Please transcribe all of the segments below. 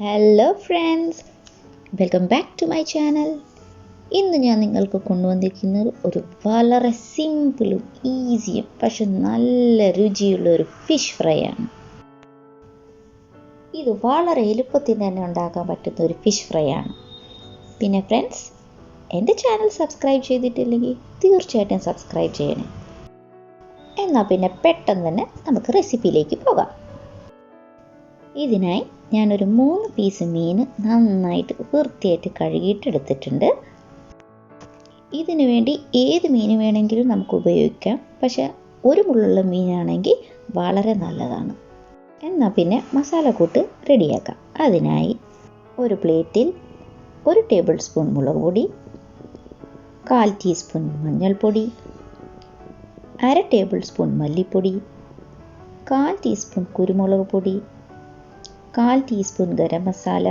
Hello friends, welcome back to my channel. ഇന്ന് ഞാൻ നിങ്ങൾക്ക് കൊണ്ടുവന്നിരിക്കുന്നത് ഒരു വളരെ സിമ്പിളും ഈസിയും പക്ഷെ നല്ല രുചിയുള്ള ഒരു ഫിഷ് ഫ്രൈ ആണ്. ഇത് വളരെ എളുപ്പത്തിൽ തന്നെ ഉണ്ടാക്കാൻ പറ്റുന്ന ഒരു ഫിഷ് ഫ്രൈ ആണ്. പിന്നെ ഫ്രണ്ട്സ്, എൻ്റെ ചാനൽ സബ്സ്ക്രൈബ് ചെയ്തിട്ടില്ലെങ്കിൽ തീർച്ചയായിട്ടും സബ്സ്ക്രൈബ് ചെയ്യണേ. എന്നാൽ പിന്നെ പെട്ടെന്ന് തന്നെ നമുക്ക് റെസിപ്പിയിലേക്ക് പോകാം. ഇതിനായി ഞാനൊരു 3 പീസ് മീൻ നന്നായിട്ട് വൃത്തിയായിട്ട് കഴുകിയിട്ടെടുത്തിട്ടുണ്ട്. ഇതിനു വേണ്ടി ഏത് മീൻ വേണമെങ്കിലും നമുക്ക് ഉപയോഗിക്കാം, പക്ഷേ ഒരു മുള്ളുള്ള മീനാണെങ്കിൽ വളരെ നല്ലതാണ്. എന്നാൽ പിന്നെ മസാലക്കൂട്ട് റെഡിയാക്കാം. അതിനായി ഒരു പ്ലേറ്റിൽ 1 ടേബിൾ സ്പൂൺ മുളക് പൊടി, 1/4 ടീസ്പൂൺ മഞ്ഞൾപ്പൊടി, 1/2 ടേബിൾ സ്പൂൺ മല്ലിപ്പൊടി, 1/4 ടീസ്പൂൺ കുരുമുളക് പൊടി, 1/4 ടീസ്പൂൺ ഗരം മസാല,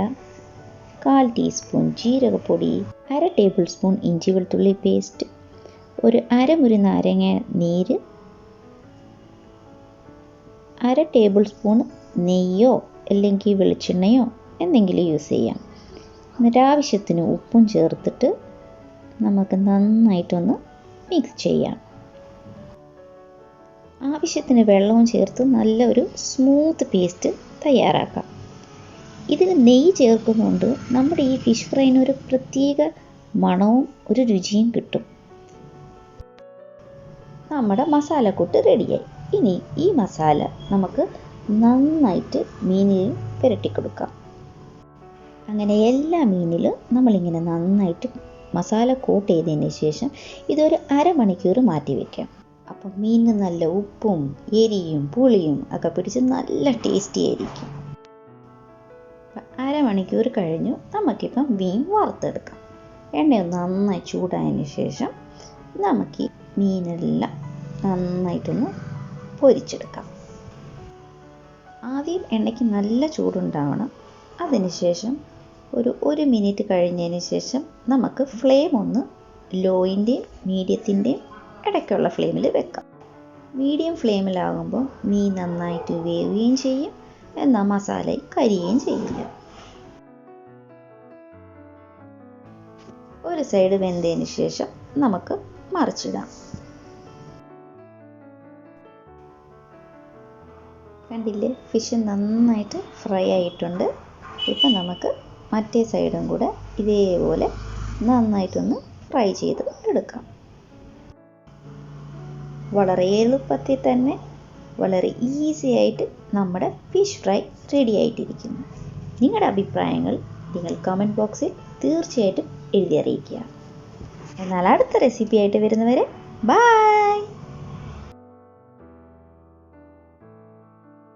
1/4 ടീസ്പൂൺ ജീരകപ്പൊടി, 1/2 ടേബിൾ സ്പൂൺ ഇഞ്ചി വെളുത്തുള്ളി പേസ്റ്റ്, ഒരു അരമുറി നാരങ്ങ നീര്, 1/2 ടേബിൾ സ്പൂൺ നെയ്യോ അല്ലെങ്കിൽ വെളിച്ചെണ്ണയോ എന്തെങ്കിലും യൂസ് ചെയ്യാം. എന്നിട്ട് ആവശ്യത്തിന് ഉപ്പും ചേർത്തിട്ട് നമുക്ക് നന്നായിട്ടൊന്ന് മിക്സ് ചെയ്യാം. ആവശ്യത്തിന് വെള്ളവും ചേർത്ത് നല്ല ഒരു സ്മൂത്ത് പേസ്റ്റ് തയ്യാറാക്കാം. ഇതിൽ നെയ്യ് ചേർക്കുന്നുണ്ട് നമ്മുടെ ഈ ഫിഷ് ഫ്രൈന് ഒരു പ്രത്യേക മണവും ഒരു രുചിയും കിട്ടും. നമ്മുടെ മസാലക്കൂട്ട് റെഡിയായി. ഇനി ഈ മസാല നമുക്ക് നന്നായിട്ട് മീനിൽ പുരട്ടി കൊടുക്കാം. അങ്ങനെ എല്ലാ മീനിലും നമ്മളിങ്ങനെ നന്നായിട്ട് മസാല കോട്ട് ചെയ്തതിന് ശേഷം ഇതൊരു അരമണിക്കൂർ മാറ്റി വയ്ക്കാം. അപ്പം മീനിന് നല്ല ഉപ്പും എരിയും പുളിയും ഒക്കെ പിടിച്ച് നല്ല ടേസ്റ്റി ആയിരിക്കും. അരമണിക്കൂർ കഴിഞ്ഞു. നമുക്കിപ്പം മീൻ വറുത്തെടുക്കാം. എണ്ണയൊന്ന് നന്നായി ചൂടായതിന് ശേഷം നമുക്ക് ഈ മീനെല്ലാം നന്നായിട്ടൊന്ന് പൊരിച്ചെടുക്കാം. ആദ്യം എണ്ണയ്ക്ക് നല്ല ചൂടുണ്ടാവണം. അതിനുശേഷം ഒരു 1 മിനിറ്റ് കഴിഞ്ഞതിന് ശേഷം നമുക്ക് ഫ്ലെയിം ഒന്ന് ലോയിൻ്റെയും മീഡിയത്തിൻ്റെയും ഇടയ്ക്കുള്ള ഫ്ലെയിമിൽ വെക്കാം. മീഡിയം ഫ്ലെയിമിലാകുമ്പോൾ മീൻ നന്നായിട്ട് വേവുകയും ചെയ്യും, എന്നാൽ മസാല കരിയുകയും ചെയ്യില്ല. ഒരു സൈഡ് വെന്തതിന് ശേഷം നമുക്ക് മറിച്ചിടാം. കണ്ടില്ലേ, ഫിഷ് നന്നായിട്ട് ഫ്രൈ ആയിട്ടുണ്ട്. ഇപ്പം നമുക്ക് മറ്റേ സൈഡും കൂടെ ഇതേപോലെ നന്നായിട്ടൊന്ന് ഫ്രൈ ചെയ്ത് എടുക്കാം. വളരെ എളുപ്പത്തിൽ തന്നെ വളരെ ഈസി ആയിട്ട് നമ്മുടെ ഫിഷ് ഫ്രൈ റെഡി ആയിട്ടിരിക്കുന്നു. നിങ്ങളുടെ അഭിപ്രായങ്ങൾ നിങ്ങൾ കമൻറ്റ് ബോക്സിൽ തീർച്ചയായിട്ടും എഴുതി അറിയിക്കുക. എന്നാൽ അടുത്ത റെസിപ്പി ആയിട്ട് വരുന്നവരെ ബൈ.